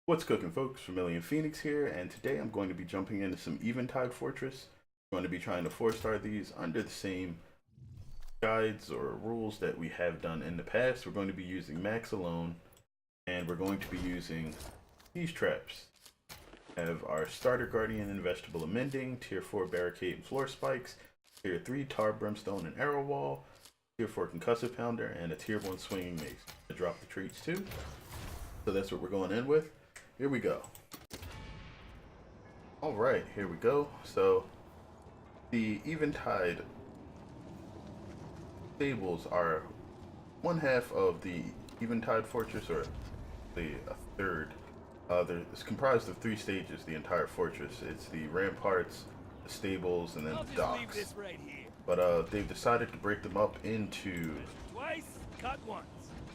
What's cooking, folks? Vermillion Phoenix here, and today I'm going to be jumping into some Eventide Fortress. I'm going to be trying to 4-star these under the same guides or rules that we have done in the past. We're going to be using max alone, and we're going to be using these traps. We have our starter guardian and vegetable amending, tier 4 barricade and floor spikes, tier 3 tar brimstone and arrow wall, tier 4 concussive pounder, and a tier 1 swinging mace. To drop the traits too. So that's what we're going in with. Here we go. Alright, here we go. So, the Eventide stables are one half of the Eventide Fortress, or a third. It's comprised of 3 stages, the entire fortress. It's the ramparts, the stables, and then the docks. But they've decided to break them up into a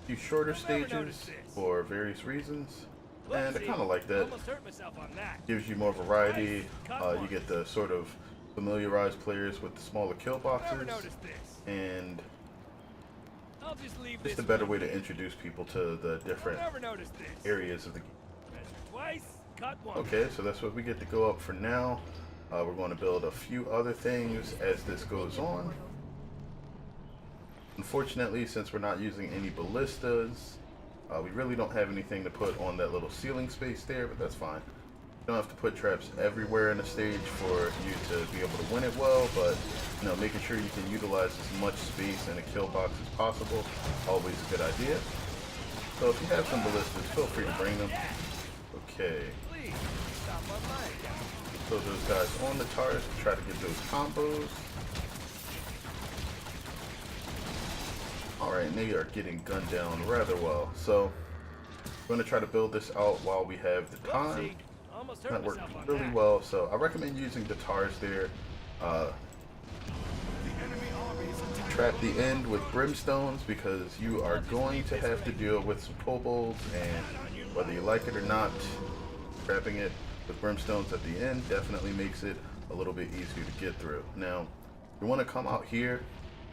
few shorter stages for various reasons. And I kind of like that. Gives you more variety. You get to sort of familiarize players with the smaller kill boxes, and just a better way to introduce people to the different areas of the game. Okay, so that's what we get to go up for now. We're going to build a few other things as this goes on. Unfortunately, since we're not using any ballistas, we really don't have anything to put on that little ceiling space there, but that's fine. You don't have to put traps everywhere in the stage for you to be able to win it well, but you know, making sure you can utilize as much space in a kill box as possible, always a good idea. So if you have some ballistas, feel free to bring them. Okay. So those guys on the tars to try to get those combos. Alright, and they are getting gunned down rather well. So, I'm going to try to build this out while we have the time. That worked really well, so I recommend using the tars there. Trap the end with brimstones, because you are going to have to deal with some kobolds, and whether you like it or not, trapping it with brimstones at the end definitely makes it a little bit easier to get through. Now, you want to come out here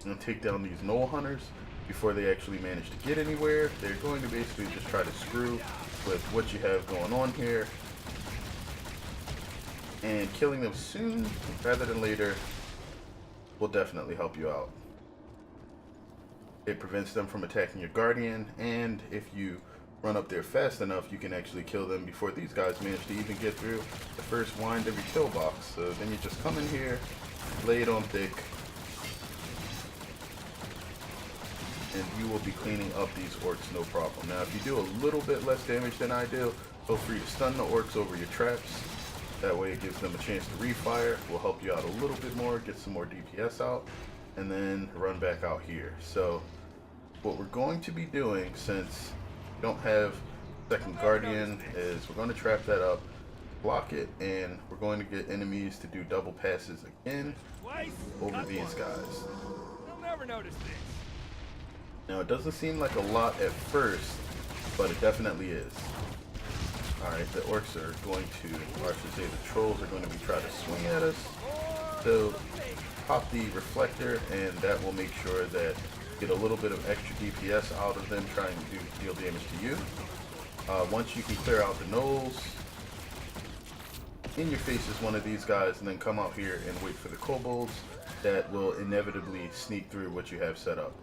and take down these knoll hunters before they actually manage to get anywhere. They're going to basically just try to screw with what you have going on here, and killing them soon rather than later will definitely help you out. It prevents them from attacking your guardian, and if you run up there fast enough, you can actually kill them before these guys manage to even get through the first wind of your kill box. So then you just come in here, lay it on thick, and you will be cleaning up these orcs no problem. Now, if you do a little bit less damage than I do, feel free to stun the orcs over your traps. That way it gives them a chance to refire, will help you out a little bit more, get some more DPS out, and then run back out here. So, what we're going to be doing, since we don't have second guardian, is we're going to trap that up, block it, and we're going to get enemies to do double passes again over these guys. You'll never notice this. Now, it doesn't seem like a lot at first, but it definitely is. Alright, the orcs are going to, or I should say the trolls are going to be trying to swing at us. So, pop the reflector, and that will make sure that you get a little bit of extra DPS out of them trying to deal damage to you. Once you can clear out the gnolls, in your face is one of these guys, and then come out here and wait for the kobolds that will inevitably sneak through what you have set up.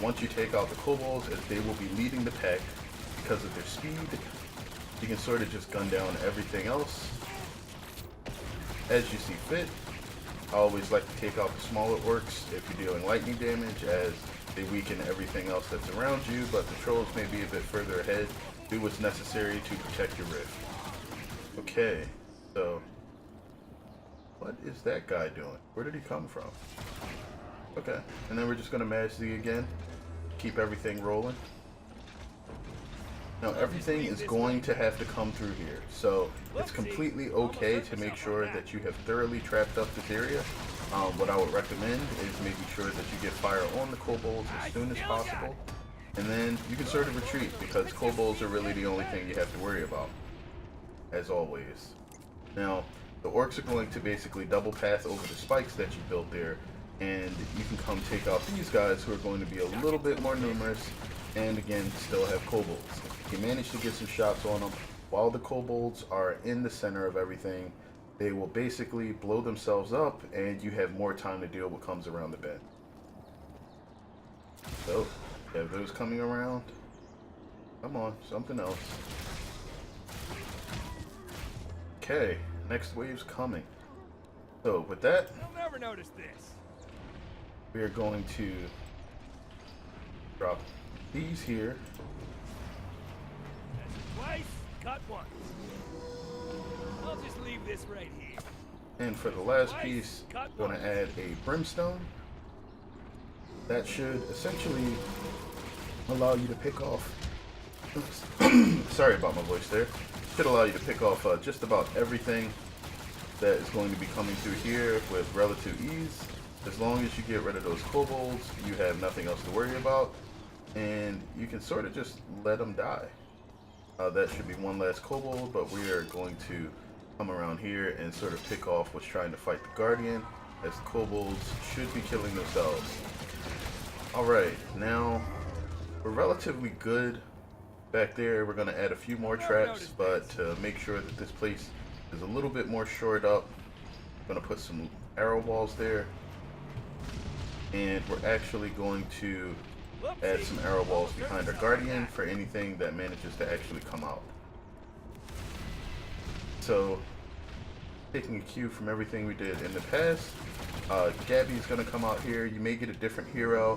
Once you take out the kobolds, as they will be leading the pack because of their speed, you can sort of just gun down everything else as you see fit. I always like to take out the smaller orcs if you're dealing lightning damage, as they weaken everything else that's around you, but the trolls may be a bit further ahead. Do what's necessary to protect your rift. Okay, so what is that guy doing? Where did he come from? Okay, and then we're just going to Mage Z again, keep everything rolling. Now, everything is going to have to come through here, so it's completely okay to make sure that you have thoroughly trapped up this area. What I would recommend is making sure that you get fire on the kobolds as soon as possible, and then you can sort of retreat, because kobolds are really the only thing you have to worry about, as always. Now, the orcs are going to basically double path over the spikes that you built there, and you can come take out these guys who are going to be a little bit more numerous, and again, still have kobolds. If you manage to get some shots on them, while the kobolds are in the center of everything, they will basically blow themselves up, and you have more time to deal with what comes around the bend. So, you have those coming around. Come on, something else. Okay, next wave's coming. So, with that, They'll never notice this. we are going to drop these here. Twice, cut once. I'll just leave this right here. And for the last piece, I'm going to add a brimstone. That should essentially allow you to pick off, sorry about my voice there, should allow you to pick off just about everything that is going to be coming through here with relative ease. As long as you get rid of those kobolds, you have nothing else to worry about, and you can sort of just let them die. That should be one last kobold, but we are going to come around here and sort of pick off what's trying to fight the Guardian, as the kobolds should be killing themselves. Alright, now we're relatively good back there. We're going to add a few more traps, but to make sure that this place is a little bit more shored up, I'm going to put some arrow walls there. And we're actually going to add some arrow walls behind our Guardian for anything that manages to actually come out. So, taking a cue from everything we did in the past, Gabby's going to come out here. You may get a different hero,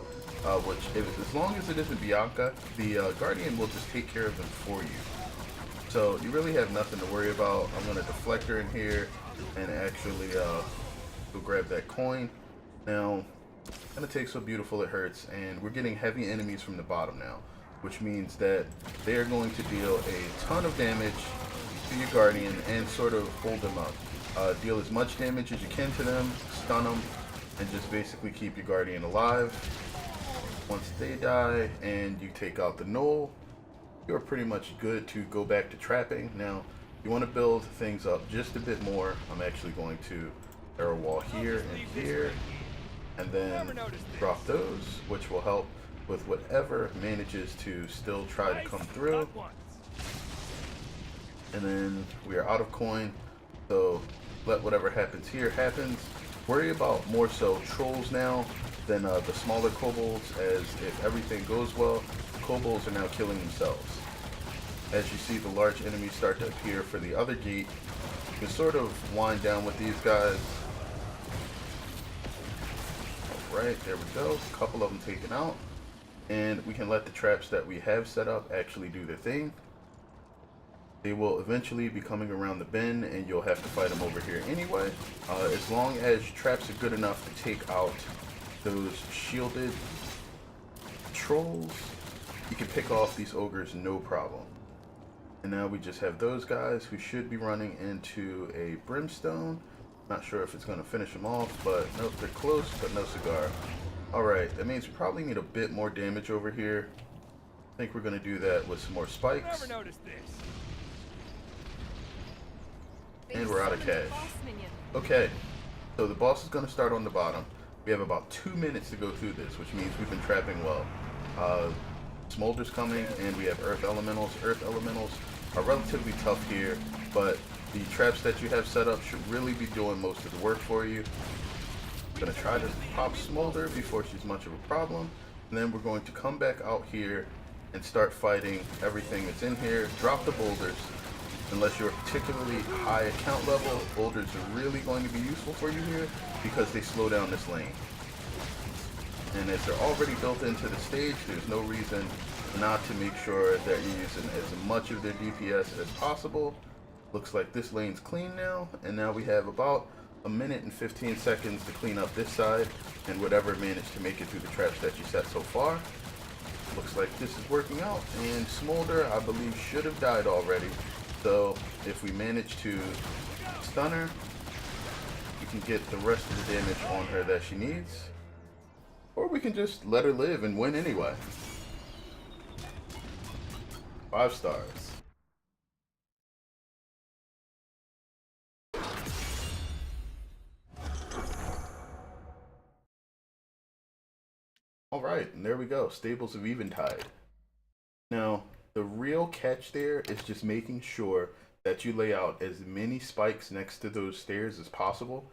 which, as long as it isn't Bianca, the Guardian will just take care of them for you. So you really have nothing to worry about. I'm going to deflect her in here and actually go grab that coin. Now, it's going to take So Beautiful It Hurts, and we're getting heavy enemies from the bottom now, which means that they are going to deal a ton of damage to your Guardian and sort of hold them up. Deal as much damage as you can to them, stun them, and just basically keep your Guardian alive. Once they die and you take out the Knoll, you're pretty much good to go back to trapping. Now, you want to build things up just a bit more. I'm actually going to arrow wall here and here, and then drop those, which will help with whatever manages to still try to come through. And then we are out of coin, so let whatever happens here happens. Worry about more so trolls now than the smaller kobolds, as if everything goes well, kobolds are now killing themselves. As you see the large enemies start to appear for the other gate, you can sort of wind down with these guys. Alright, there we go, a couple of them taken out. And we can let the traps that we have set up actually do their thing. They will eventually be coming around the bend, and you'll have to fight them over here anyway. As long as your traps are good enough to take out those shielded trolls, you can pick off these ogres no problem. And now we just have those guys who should be running into a brimstone. Not sure if it's going to finish them off, but nope, they're close, but no cigar. Alright, that means we probably need a bit more damage over here. I think we're going to do that with some more spikes. Never noticed this. And we're out of cash. Okay, so the boss is going to start on the bottom. We have about 2 minutes to go through this, which means we've been trapping well. Smolder's coming, and we have earth elementals. Earth elementals are relatively tough here, but the traps that you have set up should really be doing most of the work for you. I'm going to try to pop Smolder before she's much of a problem, and then we're going to come back out here and start fighting everything that's in here. Drop the boulders. Unless you're a particularly high account level, boulders are really going to be useful for you here because they slow down this lane. And as they're already built into the stage, there's no reason not to make sure that you're using as much of their DPS as possible. Looks like this lane's clean now, and now we have about a minute and 15 seconds to clean up this side and whatever managed to make it through the traps that you set so far. Looks like this is working out, and Smolder, I believe, should have died already. So if we manage to stun her, we can get the rest of the damage on her that she needs. Or we can just let her live and win anyway. 5 stars. Alright, and there we go. Stables of Eventide. Now, The real catch there is just making sure that you lay out as many spikes next to those stairs as possible.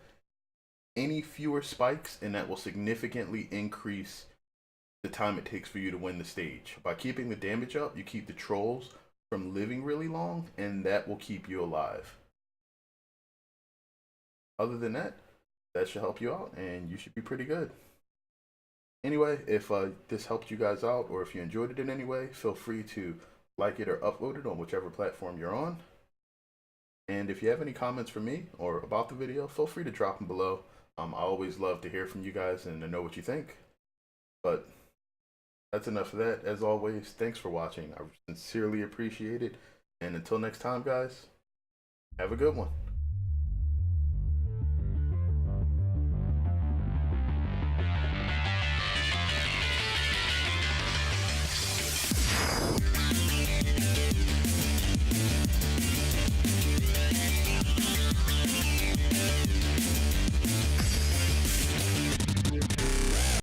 Any fewer spikes, and that will significantly increase the time it takes for you to win the stage. By keeping the damage up, you keep the trolls from living really long, and that will keep you alive. Other than that, that should help you out, and you should be pretty good. Anyway, if this helped you guys out, or if you enjoyed it in any way, feel free to like it or upload it on whichever platform you're on. And if you have any comments for me or about the video, feel free to drop them below. I always love to hear from you guys and to know what you think. But that's enough of that. As always, thanks for watching. I sincerely appreciate it. And until next time, guys, have a good one.